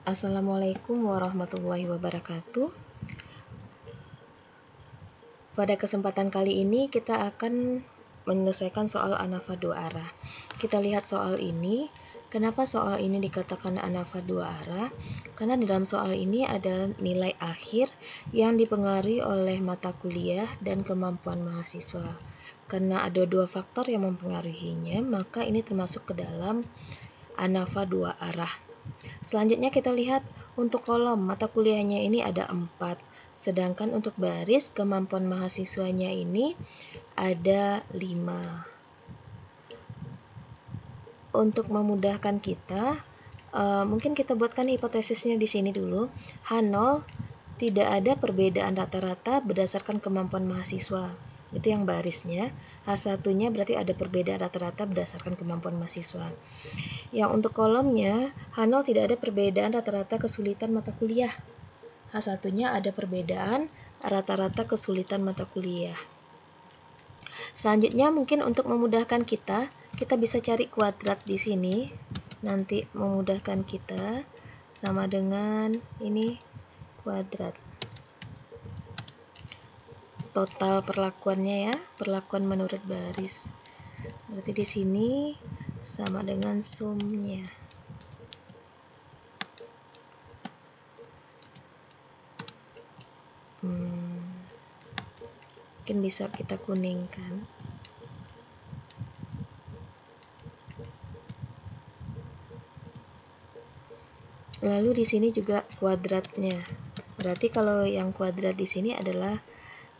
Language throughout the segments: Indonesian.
Assalamualaikum warahmatullahi wabarakatuh. Pada kesempatan kali ini kita akan menyelesaikan soal anafa dua arah. Kita lihat soal ini. Kenapa soal ini dikatakan anafa dua arah? Karena di dalam soal ini ada nilai akhir yang dipengaruhi oleh mata kuliah dan kemampuan mahasiswa. Karena ada dua faktor yang mempengaruhinya, maka ini termasuk ke dalam anafa dua arah. Selanjutnya kita lihat untuk kolom mata kuliahnya ini ada 4, sedangkan untuk baris kemampuan mahasiswanya ini ada 5. Untuk memudahkan kita, mungkin kita buatkan hipotesisnya di sini dulu. H0 tidak ada perbedaan rata-rata berdasarkan kemampuan mahasiswa. Itu yang barisnya. H1-nya berarti ada perbedaan rata-rata berdasarkan kemampuan mahasiswa. Yang untuk kolomnya, H0 tidak ada perbedaan rata-rata kesulitan mata kuliah. H1-nya ada perbedaan rata-rata kesulitan mata kuliah. Selanjutnya mungkin untuk memudahkan kita bisa cari kuadrat di sini. Nanti memudahkan kita sama dengan ini kuadrat. Total perlakuannya ya, perlakuan menurut baris. Berarti di sini sama dengan sumnya. Mungkin bisa kita kuningkan. Lalu di sini juga kuadratnya. Berarti kalau yang kuadrat di sini adalah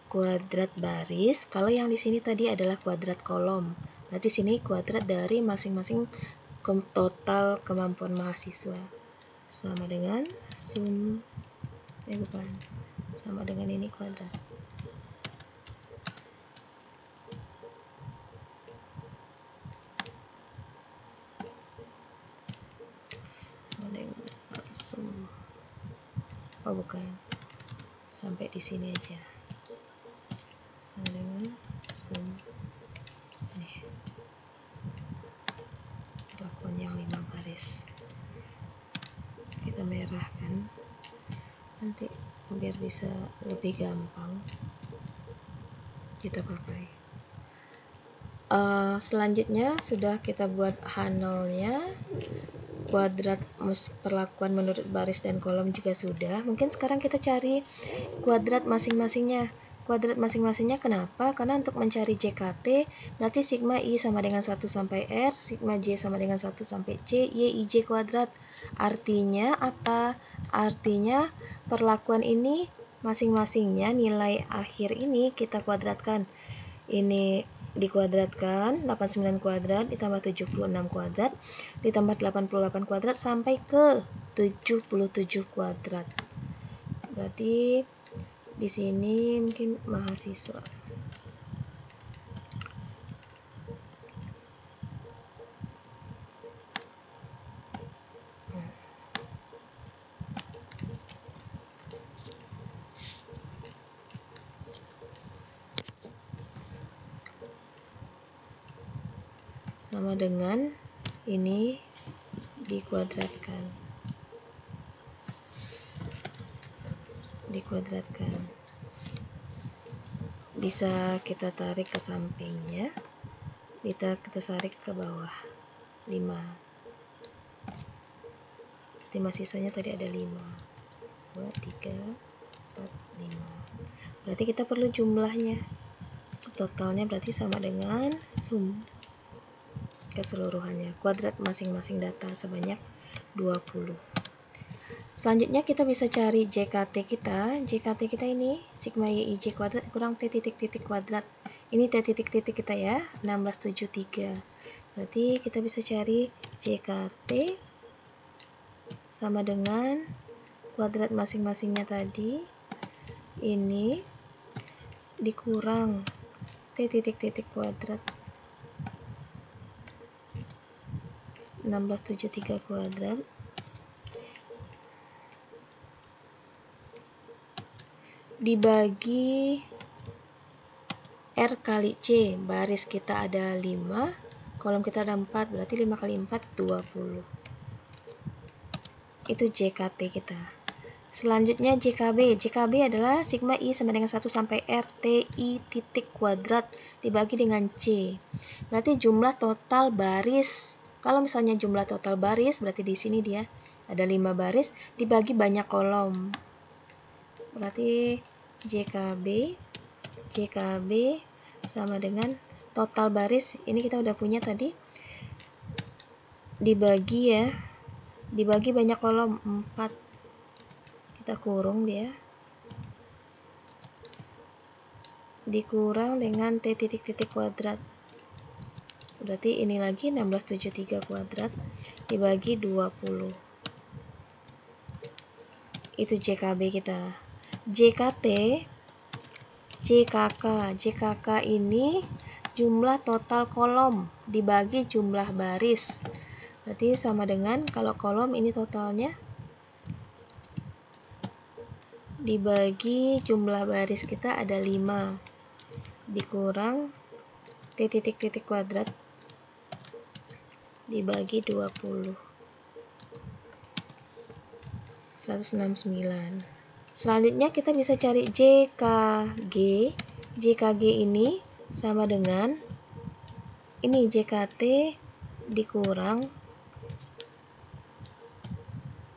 kuadrat baris, kalau yang di sini tadi adalah kuadrat kolom. Berarti di sini kuadrat dari masing-masing total kemampuan mahasiswa. Sama dengan sum, sama dengan ini kuadrat. Sama dengan sum. Oh bukan, sampai di sini aja. Sama dengan sum. Nih, perlakuan yang 5 baris. Kita merahkan. Nanti biar bisa lebih gampang kita pakai. Selanjutnya sudah kita buat H0-nya, kuadrat perlakuan menurut baris dan kolom juga sudah. Mungkin sekarang kita cari kuadrat masing-masingnya. Kuadrat masing-masingnya kenapa? Karena untuk mencari JKT berarti sigma I sama dengan 1 sampai R, sigma J sama dengan 1 sampai C, YIJ kuadrat. Artinya apa? Artinya perlakuan ini masing-masingnya nilai akhir ini kita kuadratkan. Ini dikuadratkan 89 kuadrat ditambah 76 kuadrat ditambah 88 kuadrat sampai ke 77 kuadrat. Berarti di sini mungkin mahasiswa. Sama dengan ini dikuadratkan. Bisa kita tarik ke sampingnya, kita tarik ke bawah 5. Berarti mahasiswanya tadi ada 5 2, 3, 4, 5. Berarti kita perlu jumlahnya. Totalnya berarti sama dengan sum keseluruhannya. Kuadrat masing-masing data sebanyak 20. Selanjutnya kita bisa cari JKT kita. JKT kita ini sigma YIJ kuadrat kurang T titik kuadrat. Ini T titik kita ya, 1673. Berarti kita bisa cari JKT sama dengan kuadrat masing-masingnya tadi. Ini dikurang T titik kuadrat. 1673 kuadrat dibagi R kali C. Baris kita ada 5, kolom kita ada 4, berarti 5 kali 4 20. Itu JKT kita. Selanjutnya JKB. JKB adalah sigma I sama dengan 1 sampai R TI titik kuadrat dibagi dengan C. Berarti jumlah total baris. Kalau misalnya jumlah total baris, berarti di sini dia ada 5 baris dibagi banyak kolom. Berarti JKB sama dengan total baris. Ini kita udah punya tadi. Dibagi ya. Dibagi banyak kolom 4. Kita kurung dia, dikurang dengan T titik-titik kuadrat, berarti ini lagi 1673 kuadrat dibagi 20. Itu JKB kita. JKT, JKK ini jumlah total kolom dibagi jumlah baris, berarti sama dengan kalau kolom ini totalnya dibagi jumlah baris kita ada 5 dikurang T titik-titik kuadrat dibagi 20, 169. Selanjutnya kita bisa cari JKG. JKG ini sama dengan ini JKT dikurang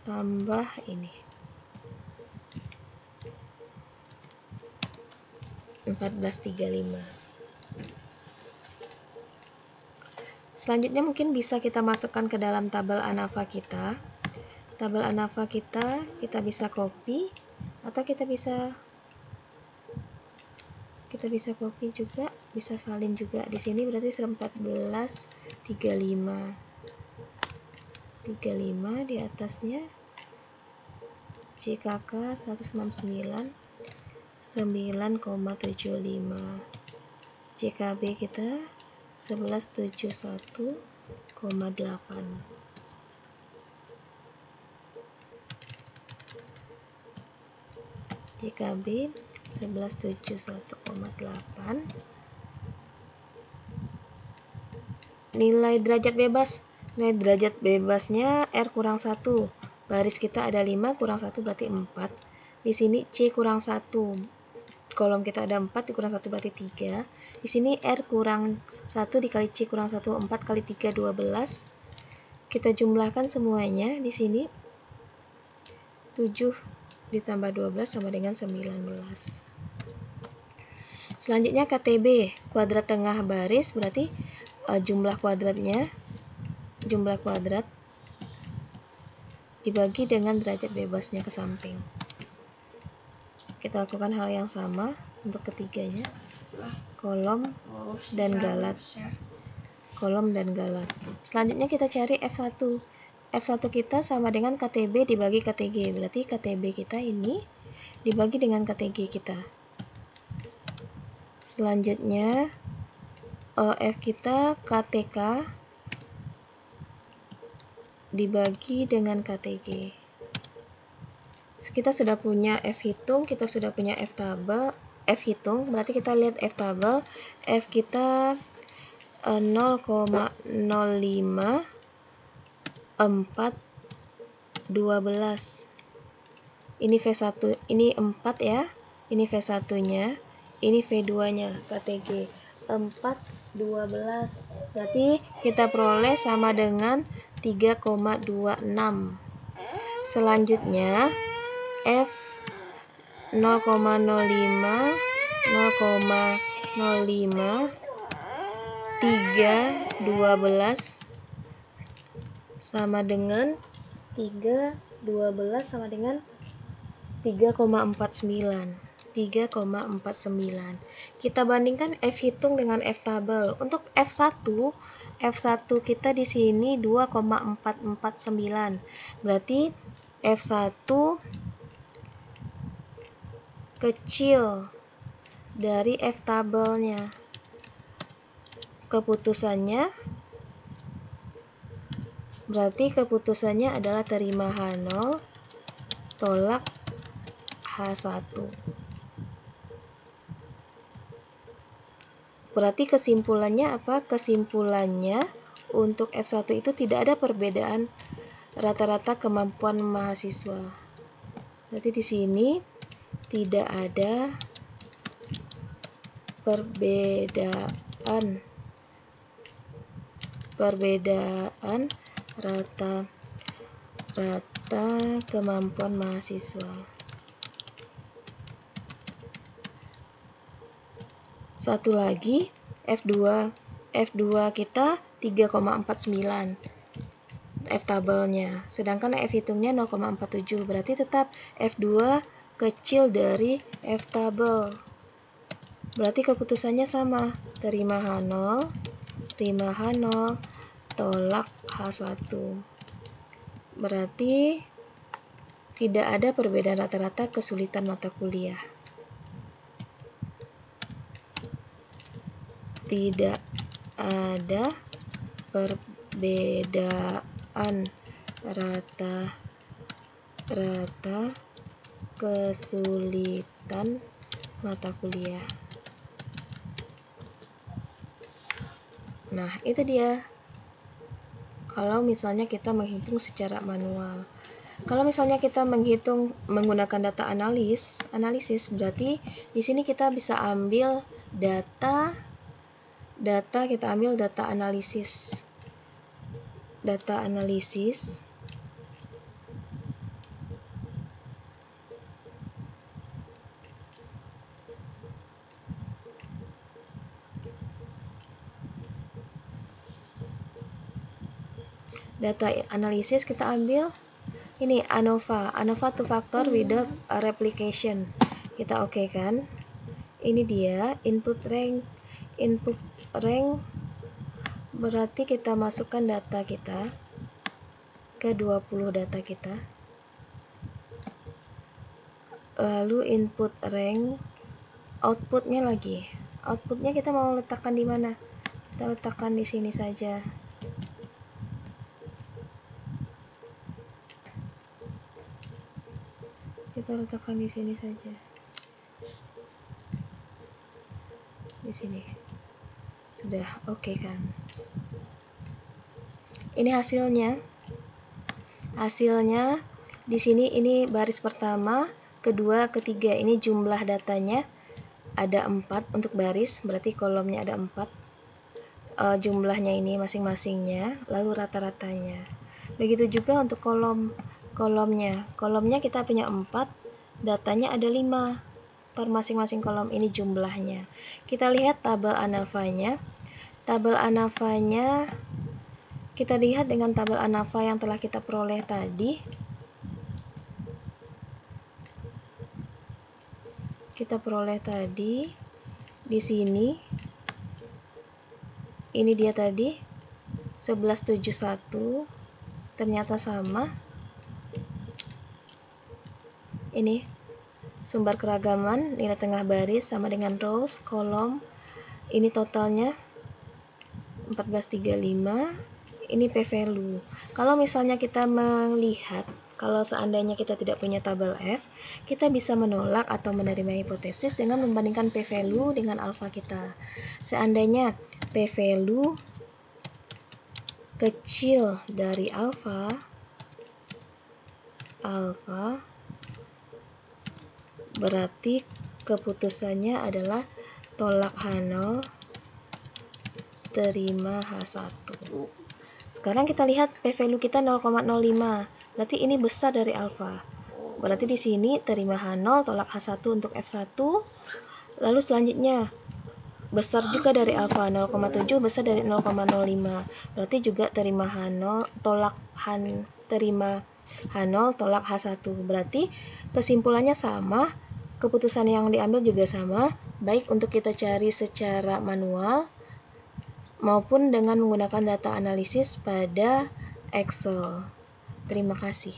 tambah ini 1435. Selanjutnya mungkin bisa kita masukkan ke dalam tabel ANAFA kita. Tabel ANAFA kita bisa copy atau kita bisa copy juga, bisa salin juga. Di sini berarti 1435 di atasnya JKK 169 9,75. JKB kita 1171,8. JKB 1171,8. Nilai derajat bebas. Nilai derajat bebasnya R kurang 1. Baris kita ada 5, kurang 1 berarti 4. Di sini C kurang 1. Kolom kita ada 4, dikurang 1 berarti 3. Di sini R kurang 1 dikali C kurang 1, 4 kali 3, 12. Kita jumlahkan semuanya. Di sini 7 ditambah 12 sama dengan 19. Selanjutnya KTB, kuadrat tengah baris, berarti jumlah kuadrat dibagi dengan derajat bebasnya ke samping. Kita lakukan hal yang sama untuk ketiganya, kolom dan galat. Selanjutnya kita cari F1. F1 kita sama dengan KTB dibagi KTG, berarti KTB kita ini dibagi dengan KTG kita. Selanjutnya F kita KTK dibagi dengan KTG. Kita sudah punya F hitung, kita sudah punya F tabel, F hitung, berarti kita lihat F tabel. F kita 0,05 4 12. Ini V1, ini 4 ya. Ini V1-nya, ini V2-nya, KTG 4 12. Berarti kita peroleh sama dengan 3,26. Selanjutnya F 0,05 3 12 sama dengan 3,49. Kita bandingkan F hitung dengan F tabel. Untuk F1 kita di sini 2,449. Berarti F1 kecil dari F tabelnya. Keputusannya adalah terima H0 tolak H1. Berarti kesimpulannya apa? Kesimpulannya untuk F1 itu tidak ada perbedaan rata-rata kemampuan mahasiswa. Berarti di sini tidak ada perbedaan rata-rata kemampuan mahasiswa. Satu lagi, F2 kita 3,49 F tabelnya, sedangkan F hitungnya 0,47, berarti tetap F2 kecil dari F tabel. Berarti keputusannya sama, terima H0, tolak H1. Berarti tidak ada perbedaan rata-rata kesulitan mata kuliah. Tidak ada perbedaan rata-rata kesulitan mata kuliah. Nah, itu dia. Kalau misalnya kita menghitung secara manual. Kalau misalnya kita menghitung menggunakan data analisis, berarti di sini kita bisa ambil data kita ambil data analisis. Data analisis kita ambil ini ANOVA two factor without replication. Kita oke kan? Ini dia input rank berarti kita masukkan data kita ke 20 data kita, lalu input rank, outputnya kita mau letakkan di mana? Kita letakkan di sini saja. Di sini. Sudah oke kan? Ini hasilnya di sini, ini baris pertama, kedua, ketiga. Ini jumlah datanya ada 4 untuk baris, berarti kolomnya ada 4. Jumlahnya ini masing-masingnya, lalu rata-ratanya. Begitu juga untuk kolomnya kita punya 4, datanya ada 5 per masing-masing kolom. Ini jumlahnya. Kita lihat tabel ANAVA-nya. Kita lihat dengan tabel ANAVA yang telah kita peroleh tadi. Di sini. Ini dia tadi 1171, ternyata sama. Ini sumber keragaman, nilai tengah baris sama dengan rows, kolom. Ini totalnya 1435. Ini p-value. Kalau misalnya kita melihat, kalau seandainya kita tidak punya tabel F, kita bisa menolak atau menerima hipotesis dengan membandingkan p-value dengan alfa kita. Seandainya p-value kecil dari alfa, berarti keputusannya adalah tolak H0, terima H1. Sekarang kita lihat p-value kita 0,05. Berarti ini besar dari alfa. Berarti di sini terima H0, tolak H1 untuk F1. Lalu selanjutnya besar juga dari alfa, 0,7 besar dari 0,05. Berarti juga terima H0, tolak H1. Berarti kesimpulannya sama, keputusan yang diambil juga sama, baik untuk kita cari secara manual maupun dengan menggunakan data analisis pada Excel. Terima kasih.